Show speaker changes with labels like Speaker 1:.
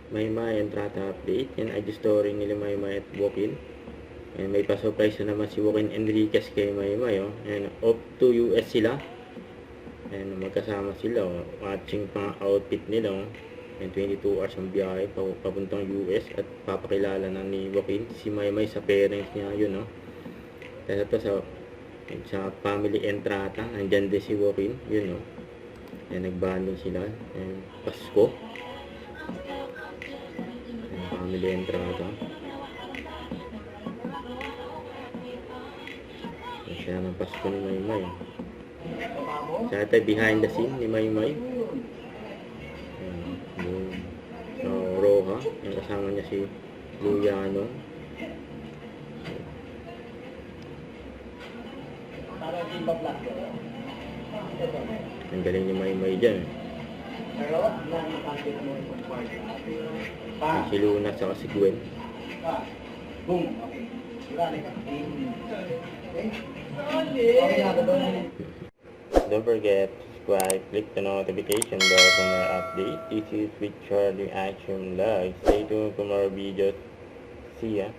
Speaker 1: Maymay entrata update. Yan ay story nila Maymay at Joaquin. And may pa-surprise na naman si Joaquin Enriquez kay Maymay. Oh. And off to US sila. And magkasama sila. Oh. Matching pang outfit nila. Oh. And 22 hours ang biyahe papuntang US. At papakilala na ni Joaquin si Maymay sa parents niya. Yun. Oh. Tapos sa family entrata. Andyan din si Joaquin. Yun. Oh. And nagbanding sila. And Pasko. And family entrata. Kaya ng Pasko ni Maymay. Siya tayo behind the scene ni Maymay. So, Roja. Yung kasama niya si Luyano. Ang galing ni Maymay dyan. Si Luna at si Gwen. Don't forget to subscribe, click the notification bell for more updates. This is with Charlie Action Live. Stay tuned for more videos. See ya.